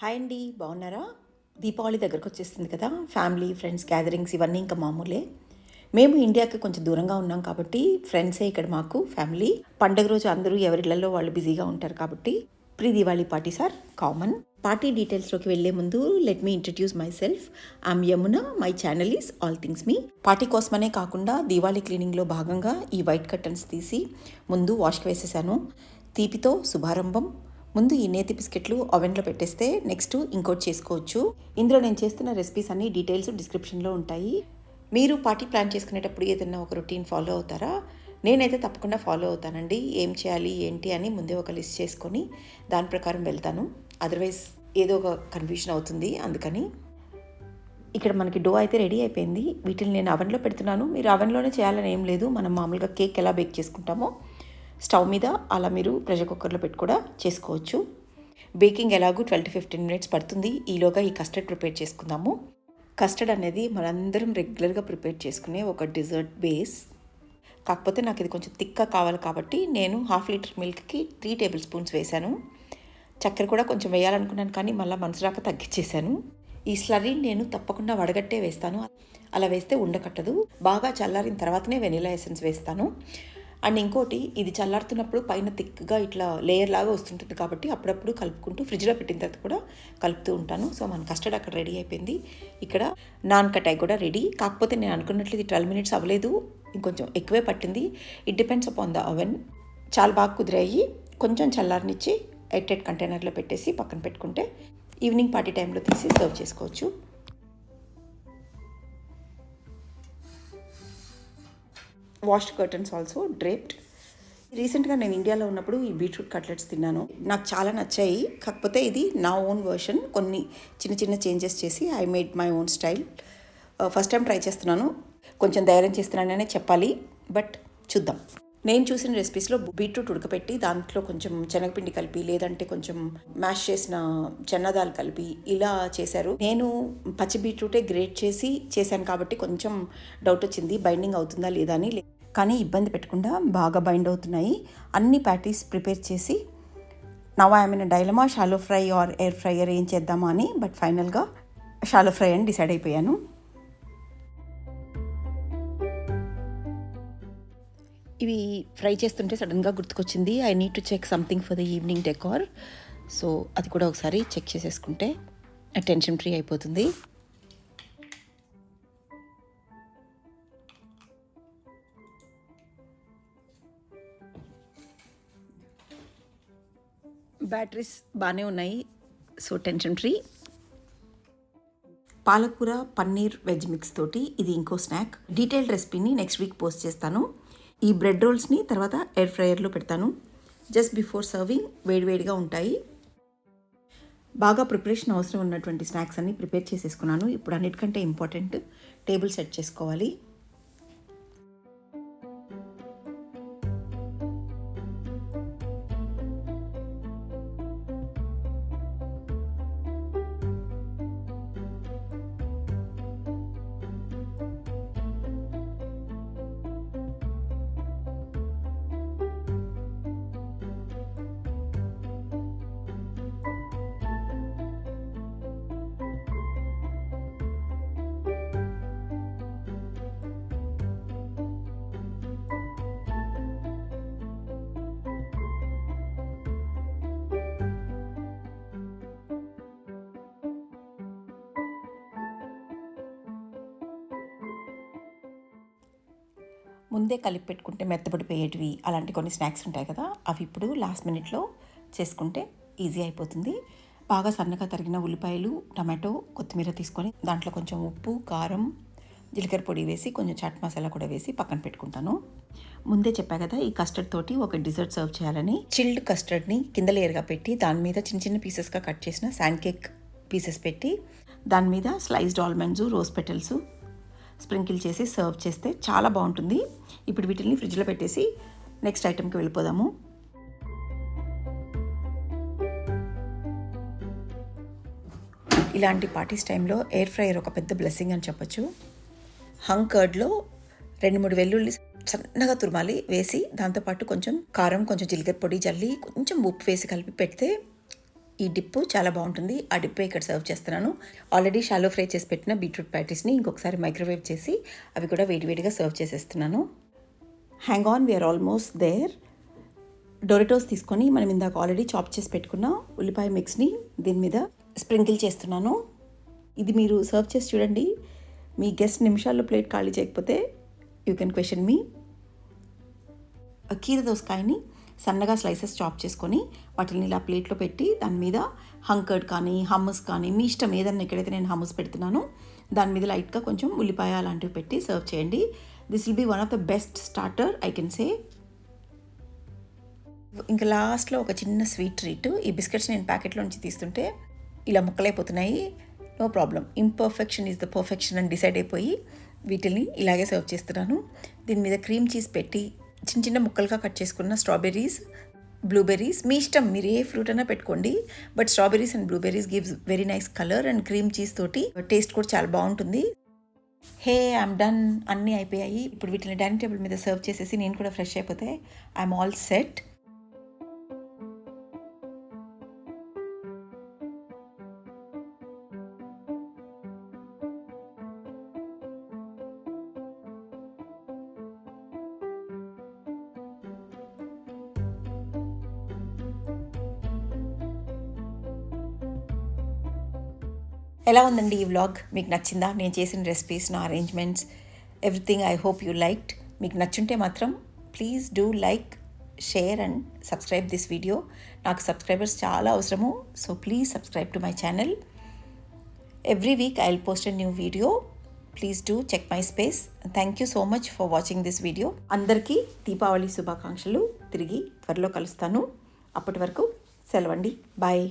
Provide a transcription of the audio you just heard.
Hi అండి, బాగున్నారా? దీపావళి దగ్గరకు వచ్చేస్తుంది కదా. ఫ్యామిలీ ఫ్రెండ్స్ గ్యాదరింగ్స్ ఇవన్నీ ఇంకా మామూలే. మేము ఇండియాకి కొంచెం దూరంగా ఉన్నాం కాబట్టి ఫ్రెండ్సే ఇక్కడ మాకు ఫ్యామిలీ. పండుగ రోజు అందరూ ఎవరిళ్లలో వాళ్ళు బిజీగా ఉంటారు కాబట్టి pre Diwali parties are common. Party డీటెయిల్స్లోకి వెళ్లే ముందు let me introduce myself. I'm Yamuna. My channel is all things me. Party కోసమనే కాకుండా దీవాళీ క్లీనింగ్లో భాగంగా ఈ వైట్ కర్టన్స్ తీసి ముందు వాష్కి వేసేసాను. తీపితో శుభారంభం. ముందు ఈ నేతి బిస్కెట్లు ఓవెన్లో పెట్టేస్తే నెక్స్ట్ ఇంకోటి చేసుకోవచ్చు. ఇందులో నేను చేస్తున్న రెసిపీస్ అన్ని డీటెయిల్స్ డిస్క్రిప్షన్లో ఉంటాయి. మీరు పార్టీ ప్లాన్ చేసుకునేటప్పుడు ఏదైనా ఒక రొటీన్ ఫాలో అవుతారా? నేనైతే తప్పకుండా ఫాలో అవుతానండి. ఏం చేయాలి ఏంటి అని ముందే ఒక లిస్ట్ చేసుకొని దాని ప్రకారం వెళ్తాను. అదర్వైజ్ ఏదో ఒక కన్ఫ్యూషన్ అవుతుంది. అందుకని ఇక్కడ మనకి డో అయితే రెడీ అయిపోయింది. వీటిని నేను అవెన్లో పెడుతున్నాను. మీరు అవెన్లోనే చేయాలని ఏం లేదు. మనం మామూలుగా కేక్ ఎలా బేక్ చేసుకుంటామో స్టవ్ మీద అలా మీరు ప్రెషర్ కుక్కర్లో పెట్టి కూడా చేసుకోవచ్చు. బేకింగ్ ఎలాగూ 12 to 15 minutes పడుతుంది. ఈలోగా ఈ కస్టర్డ్ ప్రిపేర్ చేసుకుందాము. కస్టర్డ్ అనేది మనందరం రెగ్యులర్గా ప్రిపేర్ చేసుకునే ఒక డిజర్ట్ బేస్. కాకపోతే నాకు ఇది కొంచెం థిక్గా కావాలి కాబట్టి నేను 1/2 లీటర్ మిల్క్కి 3 tablespoons వేశాను. చక్కెర కూడా కొంచెం వేయాలనుకున్నాను కానీ మళ్ళీ మనసు రాక తగ్గించేశాను. ఈ స్లర్రీని నేను తప్పకుండా వడగట్టే వేస్తాను. అలా వేస్తే ఉండకట్టదు. బాగా చల్లారిన తర్వాతనే వెనిలా ఎసెన్స్ వేస్తాను. అండ్ ఇంకోటి, ఇది చల్లారుతున్నప్పుడు పైన థిక్గా ఇట్లా లేయర్ లాగా వస్తుంటుంది కాబట్టి అప్పుడప్పుడు కలుపుకుంటూ ఫ్రిడ్జ్లో పెట్టిన తర్వాత కూడా కలుపుతూ ఉంటాను. సో మన కస్టర్డ్ అక్కడ రెడీ అయిపోయింది. ఇక్కడ నాన్ కటాయి కూడా రెడీ. కాకపోతే నేను అనుకున్నట్లు ఇది 12 minutes అవ్వలేదు, ఇంకొంచెం ఎక్కువే పట్టింది. It depends upon the oven. చాలా బాగా కుదిరాయి. కొంచెం చల్లారనిచ్చి ఎయిర్టైట్ కంటైనర్లో పెట్టేసి పక్కన పెట్టుకుంటే ఈవినింగ్ పార్టీ టైంలో తీసి సర్వ్ చేసుకోవచ్చు. Washed curtains also draped. రీసెంట్గా నేను ఇండియాలో ఉన్నప్పుడు ఈ బీట్రూట్ కట్లెట్స్ తిన్నాను. నాకు చాలా నచ్చాయి. కాకపోతే ఇది నా ఓన్ వర్షన్. కొన్ని చిన్న చిన్న చేంజెస్ చేసి I made my own style. First time try చేస్తున్నాను. కొంచెం ధైర్యం చేస్తున్నాననే చెప్పాలి. బట్ చూద్దాం. నేను చూసిన రెసిపీస్లో బీట్రూట్ ఉడకపెట్టి దాంట్లో కొంచెం శనగపిండి కలిపి లేదంటే కొంచెం మ్యాష్ చేసిన చెన్నదాలు కలిపి ఇలా చేశారు. నేను పచ్చి బీట్రూటే గ్రేట్ చేసి చేశాను కాబట్టి కొంచెం డౌట్ వచ్చింది బైండింగ్ అవుతుందా లేదా అని. కానీ ఇబ్బంది పెట్టకుండా బాగా బైండ్ అవుతున్నాయి. అన్ని ప్యాటీస్ ప్రిపేర్ చేసి now I am in dilemma, shallow fry or air fryer ఏం చేద్దామా అని. బట్ ఫైనల్గా షాలో ఫ్రై అని డిసైడ్ అయిపోయాను. ఇవి ఫ్రై చేస్తుంటే సడన్గా గుర్తుకొచ్చింది, I need to check something for the evening decor. So అది కూడా ఒకసారి చెక్ చేసేసుకుంటే టెన్షన్ ఫ్రీ అయిపోతుంది. బ్యాటరీస్ బాగానే ఉన్నాయి, సో టెన్షన్ ఫ్రీ. పాలకూర పన్నీర్ వెజ్ మిక్స్ తోటి ఇది ఇంకో స్నాక్. డీటెయిల్డ్ రెసిపీని నెక్స్ట్ వీక్ పోస్ట్ చేస్తాను. ఈ బ్రెడ్ రోల్స్ని తర్వాత ఎయిర్ ఫ్రైయర్లో పెడతాను. జస్ట్ బిఫోర్ సర్వింగ్ వేడివేడిగా ఉంటాయి. బాగా ప్రిపరేషన్ అవసరం ఉన్నటువంటి స్నాక్స్ అన్ని ప్రిపేర్ చేసేసుకున్నాను. ఇప్పుడు అన్నిటికంటే ఇంపార్టెంట్ టేబుల్ సెట్ చేసుకోవాలి. ముందే కలిపి పెట్టుకుంటే మెత్తబడిపోయేటివి అలాంటి కొన్ని స్నాక్స్ ఉంటాయి కదా, అవి ఇప్పుడు లాస్ట్ మినిట్లో చేసుకుంటే ఈజీ అయిపోతుంది. బాగా సన్నగా తరిగిన ఉల్లిపాయలు, టమాటో, కొత్తిమీర తీసుకొని దాంట్లో కొంచెం ఉప్పు, కారం, జీలకర్ర పొడి వేసి కొంచెం చాట్ మసాలా కూడా వేసి పక్కన పెట్టుకుంటాను. ముందే చెప్పా కదా ఈ కస్టర్డ్ తోటి ఒక డిజర్ట్ సర్వ్ చేయాలని. చిల్డ్ కస్టర్డ్ని కింద లేయర్గా పెట్టి దాని మీద చిన్న చిన్న పీసెస్గా కట్ చేసిన శాండ్ కేక్ పీసెస్ పెట్టి దాని మీద sliced almonds, rose petals sprinkle చేసి సర్వ్ చేస్తే చాలా బాగుంటుంది. ఇప్పుడు వీటిని ఫ్రిడ్జ్లో పెట్టేసి నెక్స్ట్ ఐటెంకి వెళ్ళిపోదాము. ఇలాంటి పార్టీస్ టైంలో ఎయిర్ ఫ్రైయర్ ఒక పెద్ద బ్లెస్సింగ్ అని చెప్పొచ్చు. హంగ్ కర్డ్లో 2-3 వెల్లుల్లి సన్నగా తురుమాలి వేసి దాంతోపాటు కొంచెం కారం, కొంచెం జీలకర్ర పొడి జల్లి కొంచెం ఉప్పు వేసి కలిపి పెడితే ఈ డిప్పు చాలా బాగుంటుంది. ఆ డిప్పు ఇక్కడ సర్వ్ చేస్తున్నాను. ఆల్రెడీ షాలో ఫ్రై చేసి పెట్టిన బీట్రూట్ ప్యాటీస్ని ఇంకొకసారి మైక్రోవేవ్ చేసి అవి కూడా వేడివేడిగా సర్వ్ చేసేస్తున్నాను. Hang on, we're almost there. Doritos తీసుకొని మనం ఇందాక ఆల్రెడీ చాప్ చేసి పెట్టుకున్న ఉల్లిపాయ మిక్స్ని దీని మీద స్ప్రింకిల్ చేస్తున్నాను. ఇది మీరు సర్వ్ చేసి చూడండి. మీ గెస్ట్ నిమిషాల్లో ప్లేట్ ఖాళీ చేయకపోతే యూ కెన్ క్వశ్చన్ మీ. కీర దోసకాయని సన్నగా స్లైసెస్ చాప్ చేసుకొని వాటిని ఇలా ప్లేట్లో పెట్టి దాని మీద హంకర్డ్ కానీ హమ్మస్ కానీ మీ ఇష్టం ఏదన్నా, ఎక్కడైతే నేను హమ్మస్ పెడుతున్నానో దాని మీద లైట్గా కొంచెం ఉల్లిపాయ అలాంటివి పెట్టి సర్వ్ చేయండి. This will be one of the best starter I can say. ఇంకా లాస్ట్లో ఒక చిన్న స్వీట్ ట్రీట్. ఈ బిస్కెట్స్ నేను ప్యాకెట్లో నుంచి తీస్తుంటే ఇలా ముక్కలైపోతున్నాయి. No problem, imperfection is the perfection అని డిసైడ్ అయిపోయి వీటిని ఇలాగే సర్వ్ చేస్తున్నాను. దీని మీద క్రీమ్ చీజ్ పెట్టి చిన్న చిన్న ముక్కలుగా కట్ చేసుకున్న స్ట్రాబెర్రీస్, బ్లూబెర్రీస్, మీ ఇష్టం, మీరు ఏ ఫ్రూట్ అయినా పెట్టుకోండి. But strawberries and blueberries gives very nice colour and cream cheese తోటి టేస్ట్ కూడా చాలా బాగుంటుంది. హే, ఐఎమ్ డన్. అన్నీ అయిపోయాయి. ఇప్పుడు వీటిని డైనింగ్ టేబుల్ మీద సర్వ్ చేసేసి నేను కూడా ఫ్రెష్ అయిపోతే ఐఎమ్ ఆల్ సెట్. ఎలా ఉందండి ఈ వ్లాగ్? మీకు నచ్చిందా? నేను చేసిన రెసిపీస్, నా arrangements, everything. I hope you liked. మీకు నచ్చుంటే మాత్రం please do like, share and subscribe this video. నాకు సబ్స్క్రైబర్స్ చాలా అవసరము. So please subscribe to my channel. Every week I will post a new video. Please do check my space. Thank you so much for watching this video. అందరికీ దీపావళి శుభాకాంక్షలు. తిరిగి త్వరలో కలుస్తాను. అప్పటి వరకు సెలవండి. బాయ్.